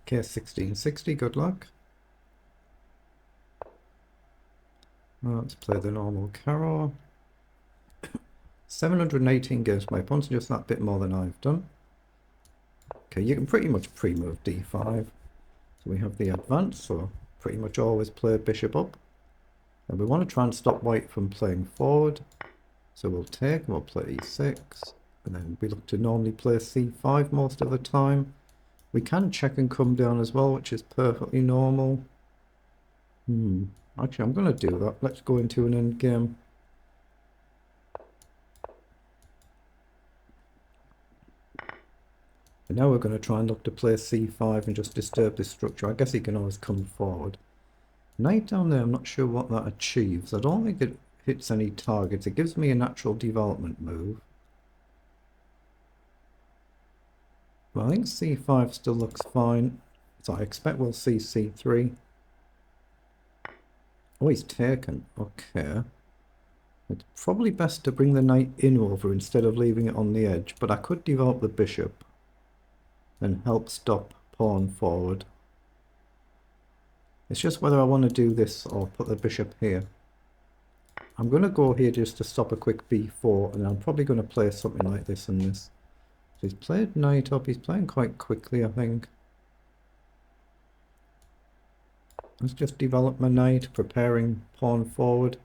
Okay, 1660, good luck. Let's play the normal carol. 718 games. My opponent's just that bit more than I've done. Okay, you can pretty much pre-move d5. So we have the advance, so pretty much always play bishop up. And we want to try and stop white from playing forward. So we'll take, we'll play e6. And then we look to normally play c5 most of the time. We can check and come down as well, which is perfectly normal. Actually, I'm going to do that. Let's go into an endgame. And now we're going to try and look to play c5 and just disturb this structure. I guess he can always come forward. Knight down there, I'm not sure what that achieves. I don't think it hits any targets. It gives me a natural development move. Well, I think c5 still looks fine. So I expect we'll see c3. Oh, he's taken. Okay. It's probably best to bring the knight in over instead of leaving it on the edge. But I could develop the bishop and help stop pawn forward. It's just whether I want to do this or put the bishop here. I'm going to go here just to stop a quick b4, and I'm probably going to play something like this and this. So he's played knight up. He's playing quite quickly, I think. Let's just develop my knight, preparing pawn forward.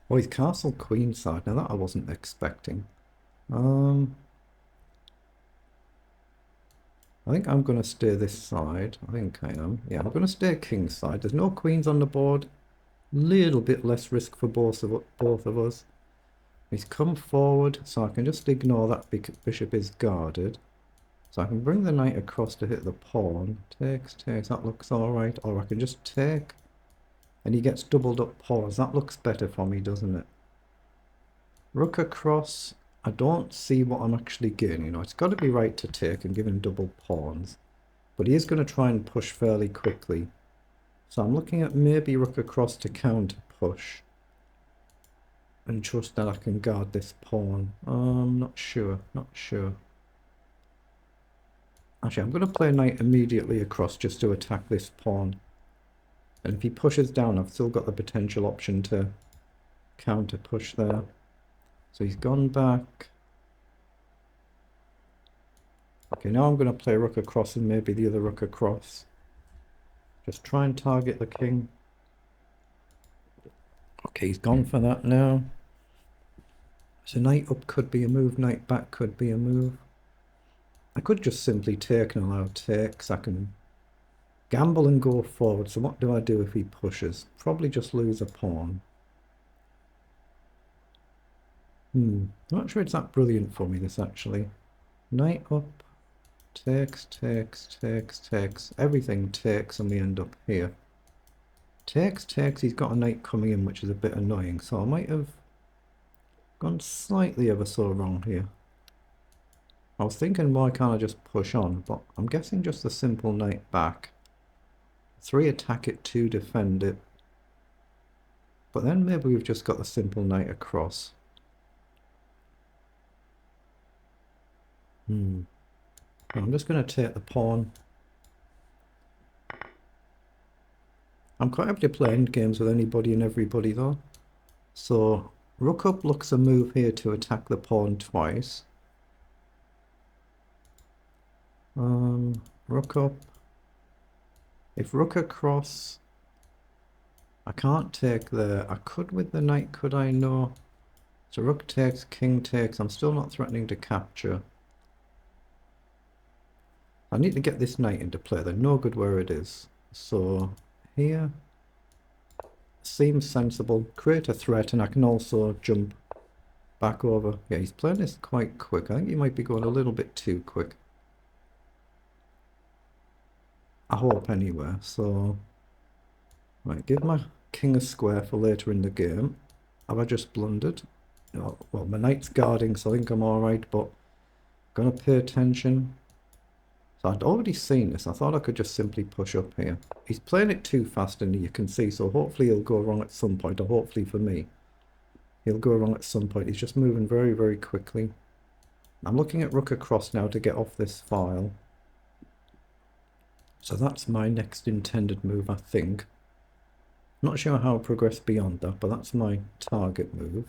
Oh, he's castle queenside. Now that I wasn't expecting. I think I'm going to stay this side. I think I am. Yeah, I'm going to stay kingside. There's no queens on the board. Little bit less risk for both of us. He's come forward, so I can just ignore that bishop is guarded. So I can bring the knight across to hit the pawn. Takes, that looks alright. Or I can just take, and he gets doubled up pawns. That looks better for me, doesn't it? Rook across. I don't see what I'm actually getting. You know, it's got to be right to take and give him double pawns. But he is going to try and push fairly quickly. So I'm looking at maybe rook across to counter push. And trust that I can guard this pawn. Not sure. Actually, I'm going to play knight immediately across just to attack this pawn. And if he pushes down, I've still got the potential option to counter push there. So he's gone back. Okay, now I'm going to play rook across and maybe the other rook across. Just try and target the king. Okay, he's gone for that now. So knight up could be a move, knight back could be a move. I could just simply take and allow takes. I can gamble and go forward. So what do I do if he pushes? Probably just lose a pawn. Not sure it's that brilliant for me, this actually. Knight up, takes. Everything takes and we end up here. Takes, he's got a knight coming in, which is a bit annoying. So I might have gone slightly ever so wrong here. I was thinking, why can't I just push on? But I'm guessing just the simple knight back. 3 attack it, 2 defend it. But then maybe we've just got the simple knight across. I'm just going to take the pawn. I'm quite happy to play endgames with anybody and everybody though. So rook up looks a move here to attack the pawn twice. Rook up. If rook across, I can't take there. I could with the knight, could I? No. So rook takes, king takes. I'm still not threatening to capture. I need to get this knight into play. They're no good where it is. So here seems sensible. Create a threat, and I can also jump back over. Yeah, he's playing this quite quick. I think he might be going a little bit too quick. I hope anyway. So right, give my king a square for later in the game. Have I just blundered? No, well, my knight's guarding, so I think I'm alright, but gonna pay attention. So I'd already seen this. I thought I could just simply push up here. He's playing it too fast, and you can see, so hopefully it'll go wrong at some point, or hopefully for me. He'll go wrong at some point. He's just moving very, very quickly. I'm looking at rook across now to get off this file. So that's my next intended move, I think. Not sure how I'll progress beyond that, but that's my target move.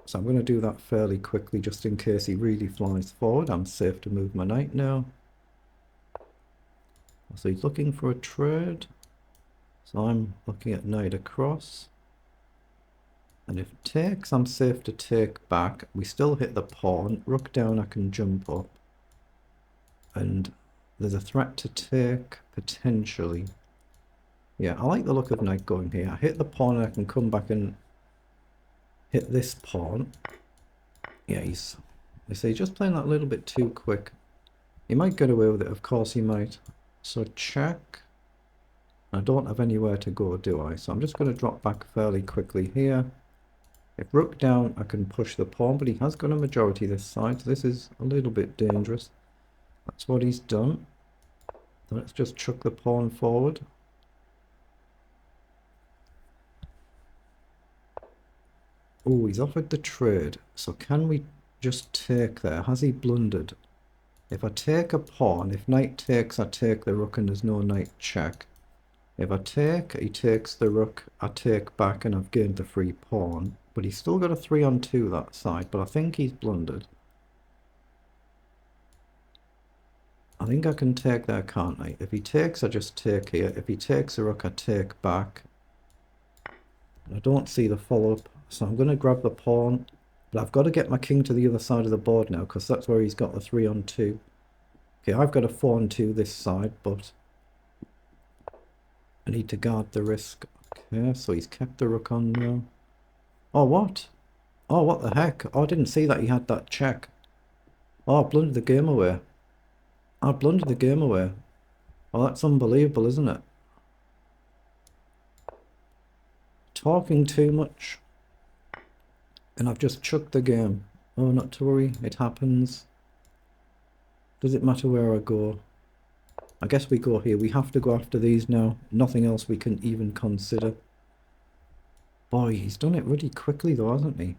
So I'm going to do that fairly quickly just in case he really flies forward. I'm safe to move my knight now. So he's looking for a trade. So I'm looking at knight across. And if it takes, I'm safe to take back. We still hit the pawn. Rook down, I can jump up. And there's a threat to take, potentially. Yeah, I like the look of knight going here. I hit the pawn and I can come back and hit this pawn. Yeah, he's just playing that a little bit too quick. He might get away with it, of course he might. So check. I don't have anywhere to go, do I? So I'm just going to drop back fairly quickly here. If rook down, I can push the pawn, but he has got a majority this side, so this is a little bit dangerous. That's what he's done. Let's just chuck the pawn forward. Oh, he's offered the trade. So can we just take there? Has he blundered? If I take a pawn, if knight takes, I take the rook and there's no knight check. If I take, he takes the rook, I take back and I've gained the free pawn. But he's still got a 3-on-2 that side, but I think he's blundered. I think I can take there, can't I? If he takes, I just take here. If he takes a rook, I take back. I don't see the follow-up, so I'm going to grab the pawn. But I've got to get my king to the other side of the board now, because that's where he's got the 3-on-2. Okay, I've got a 4-on-2 this side, but I need to guard the risk. Okay, so he's kept the rook on now. Oh, what? Oh, what the heck? Oh, I didn't see that he had that check. Oh, I blundered the game away. I blundered the game away. Oh, that's unbelievable, isn't it? Talking too much. And I've just chucked the game. Oh, not to worry, it happens. Does it matter where I go? I guess we go here. We have to go after these now. Nothing else we can even consider. Boy, he's done it really quickly though, hasn't he?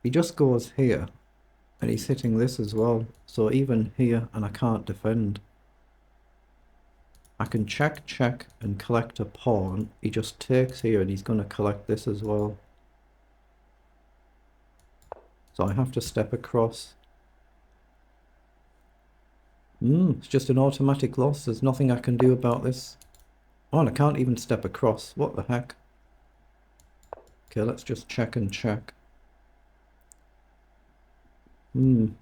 He just goes here. And he's hitting this as well. So even here, and I can't defend. I can check, check, and collect a pawn. He just takes here and he's going to collect this as well. So I have to step across. It's just an automatic loss. There's nothing I can do about this. Oh, and I can't even step across. What the heck? Okay, let's just check and check. Okay,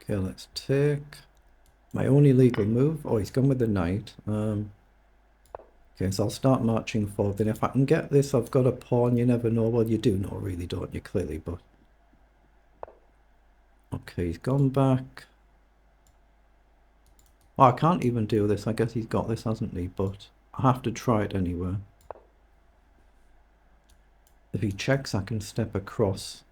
let's take my only legal move. Oh, he's gone with the knight. Okay, so I'll start marching forward. And if I can get this, I've got a pawn. You never know. Well, you do know, really, don't you? Clearly, but okay, he's gone back. Oh, I can't even do this. I guess he's got this, hasn't he? But I have to try it anyway. If he checks, I can step across.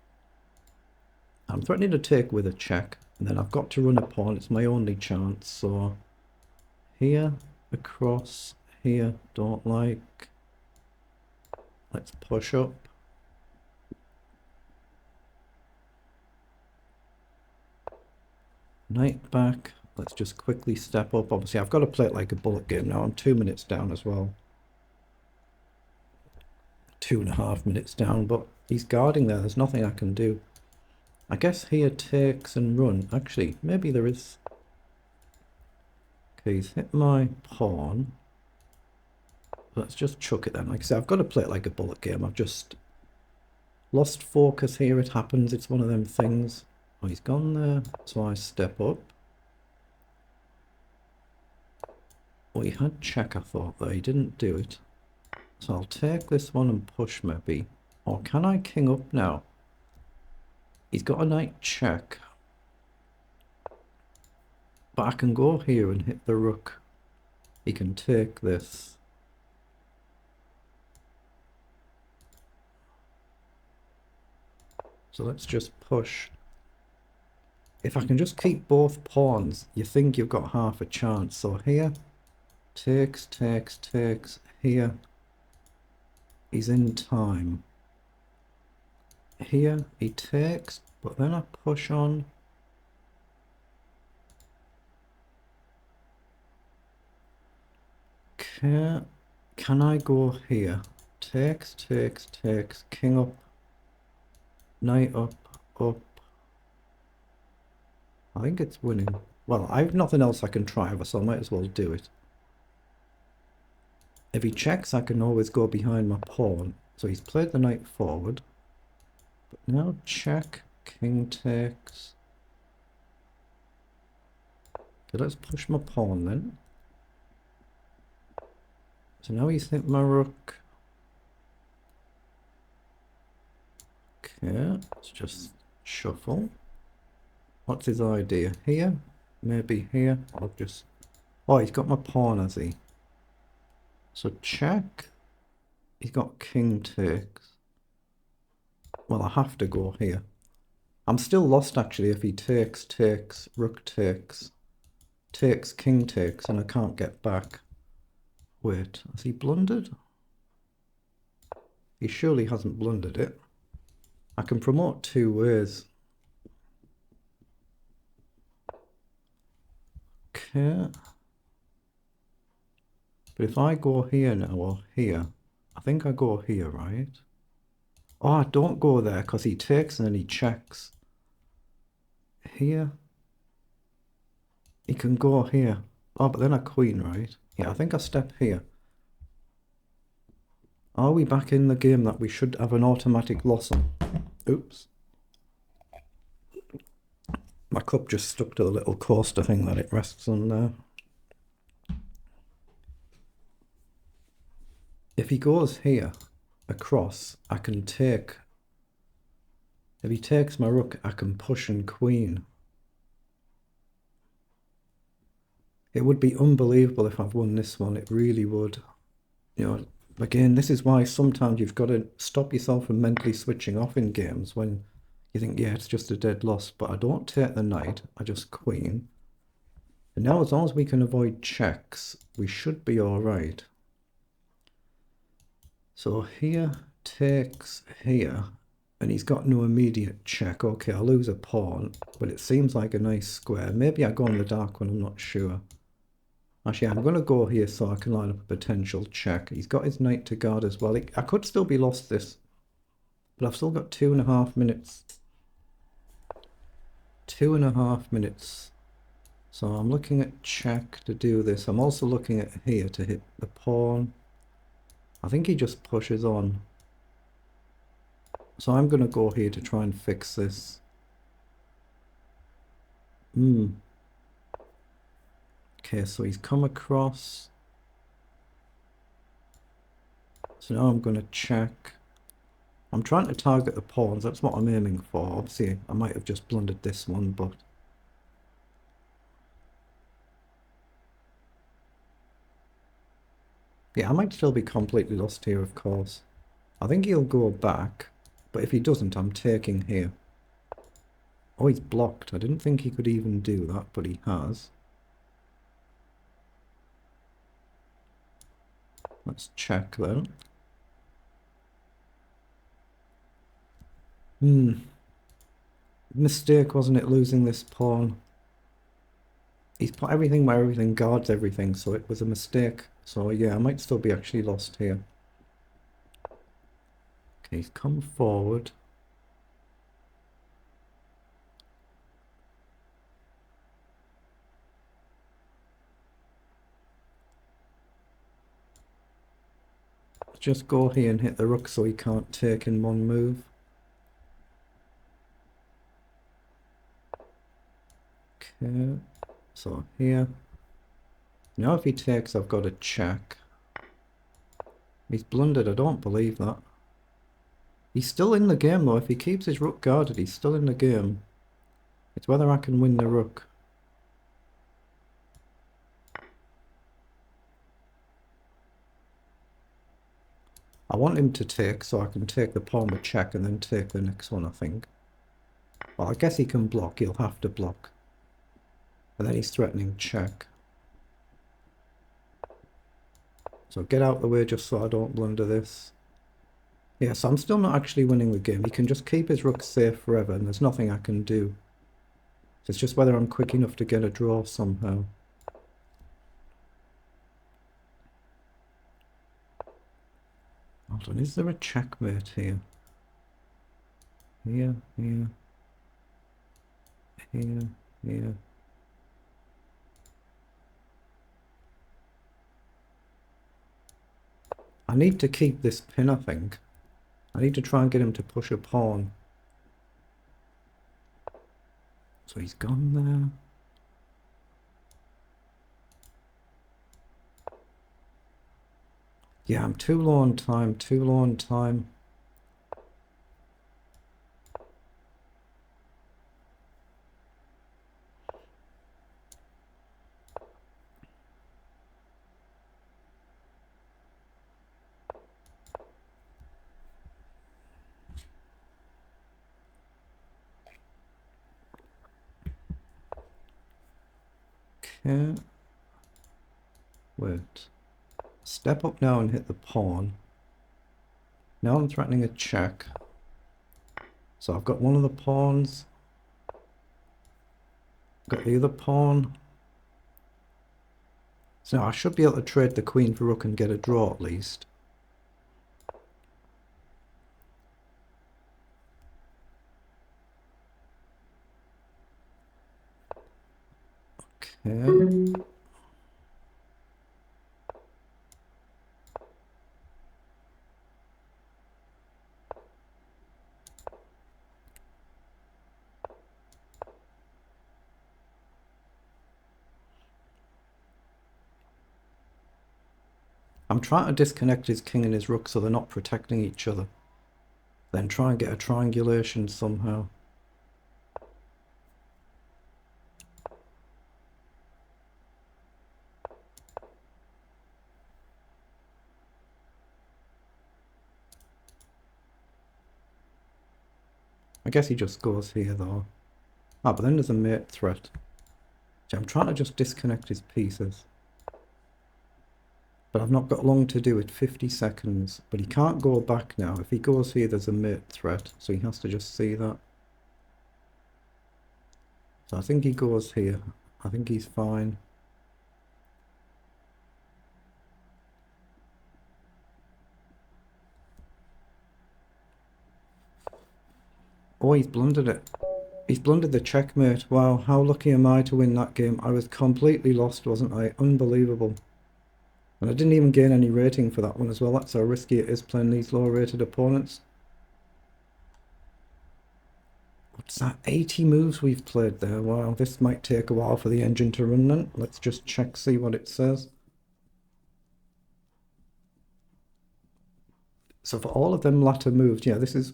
I'm threatening to take with a check, and then I've got to run a pawn. It's my only chance. So here, across, here, don't like. Let's push up. Knight back. Let's just quickly step up. Obviously, I've got to play it like a bullet game now. I'm 2 minutes down as well. 2.5 minutes down, but he's guarding there. There's nothing I can do. I guess here takes and run. Actually, maybe there is. Okay, he's hit my pawn. Let's just chuck it then. Like I said, I've got to play it like a bullet game. I've just lost focus here. It happens. It's one of them things. Oh, he's gone there. So I step up. Oh, he had check, I thought, though. He didn't do it. So I'll take this one and push maybe. Or can I king up now? He's got a knight check. But I can go here and hit the rook. He can take this. So let's just push. if I can just keep both pawns, you think you've got half a chance. So here, takes, takes, takes. Here, he's in time. Here, he takes, but then I push on. Okay, can I go here? Takes, takes, takes, king up, knight up, up. I think it's winning. Well, I've nothing else I can try over, so I might as well do it. If he checks, I can always go behind my pawn. So he's played the knight forward. But now check, king takes. Okay, let's push my pawn then. So now he's hit my rook. Okay, let's just shuffle. What's his idea? Here? Maybe here? I'll just... Oh, he's got my pawn, has he? So check. He's got king takes. Well, I have to go here. I'm still lost, actually, if he takes, takes, rook takes, takes, king takes, and I can't get back. Wait, has he blundered? He surely hasn't blundered it. I can promote two ways. Okay. But if I go here now, or here, I think I go here, right? Oh, I don't go there, because he takes and then he checks. Here. He can go here. Oh, but then a queen, right? Yeah, I think I step here. Are we back in the game that we should have an automatic loss on? Oops. My cup just stuck to the little coaster thing that it rests on there. If he goes here, across, I can take... If he takes my rook, I can push and queen. It would be unbelievable if I've won this one. It really would. You know, again, this is why sometimes you've got to stop yourself from mentally switching off in games when you think, yeah, it's just a dead loss. But I don't take the knight, I just queen. And now as long as we can avoid checks, we should be all right. So here takes here, and he's got no immediate check. Okay, I'll lose a pawn, but it seems like a nice square. Maybe I go on the dark one, I'm not sure. Actually, I'm going to go here so I can line up a potential check. He's got his knight to guard as well. I could still be lost this, but I've still got 2.5 minutes. 2.5 minutes. So I'm looking at check to do this. I'm also looking at here to hit the pawn. I think he just pushes on. So I'm going to go here to try and fix this. Okay, so he's come across. So now I'm going to check. I'm trying to target the pawns. That's what I'm aiming for. Obviously, I might have just blundered this one, but... Yeah, I might still be completely lost here, of course. I think he'll go back, but if he doesn't, I'm taking here. Oh, he's blocked. I didn't think he could even do that, but he has. Let's check then. Mistake, wasn't it, losing this pawn? He's put everything where everything guards everything, so it was a mistake. So yeah, I might still be actually lost here. Okay, he's come forward. Just go here and hit the rook so he can't take in one move. Okay, so here. Now if he takes, I've got a check. He's blundered, I don't believe that. He's still in the game though. If he keeps his rook guarded, he's still in the game. It's whether I can win the rook. I want him to take so I can take the pawn with check and then take the next one, I think. Well, I guess he can block. He'll have to block. And then he's threatening check. So get out of the way just so I don't blunder this. Yeah, so I'm still not actually winning the game. He can just keep his rook safe forever and there's nothing I can do. So it's just whether I'm quick enough to get a draw somehow. Hold on, is there a checkmate here? Here, here, here, here. I need to keep this pin, I think. I need to try and get him to push a pawn. So he's gone there. Yeah, I'm too low on time, too low on time. Okay. Wait. Step up now and hit the pawn. Now I'm threatening a check. So I've got one of the pawns. Got the other pawn. So now I should be able to trade the queen for rook and get a draw at least. Okay. I'm trying to disconnect his king and his rook so they're not protecting each other. Then try and get a triangulation somehow. I guess he just goes here though. Ah, but then there's a mate threat. So I'm trying to just disconnect his pieces. But I've not got long to do it, 50 seconds. But he can't go back now. If he goes here, there's a mate threat. So he has to just see that. So I think he goes here. I think he's fine. Oh, he's blundered it. He's blundered the checkmate. Wow, how lucky am I to win that game? I was completely lost, wasn't I? Unbelievable. And I didn't even gain any rating for that one as well. That's how risky it is playing these low-rated opponents. What's that? 80 moves we've played there. Wow, this might take a while for the engine to run then. Let's just check, see what it says. So for all of them latter moves, yeah, this is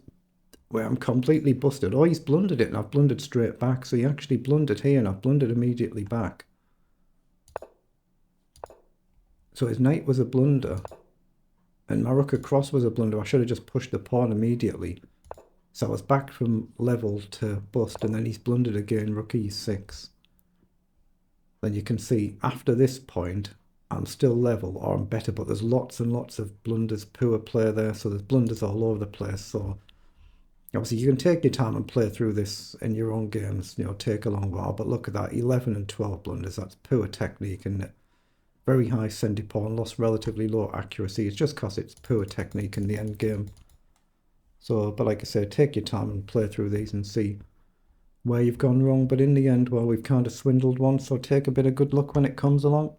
where I'm completely busted. Oh, he's blundered it and I've blundered straight back. So he actually blundered here and I've blundered immediately back. So his knight was a blunder. And my rook across was a blunder. I should have just pushed the pawn immediately. So I was back from level to bust, and then he's blundered again, rook e6. Then you can see, after this point, I'm still level, or I'm better, but there's lots and lots of blunders, poor play there, so there's blunders all over the place. So obviously you can take your time and play through this in your own games, you know, take a long while, but look at that, 11 and 12 blunders, that's poor technique, isn't it? Very high Sendy pawn, lost relatively low accuracy. It's just because it's poor technique in the end game. So, but like I said, take your time and play through these and see where you've gone wrong. But in the end, well, we've kind of swindled one. So take a bit of good luck when it comes along.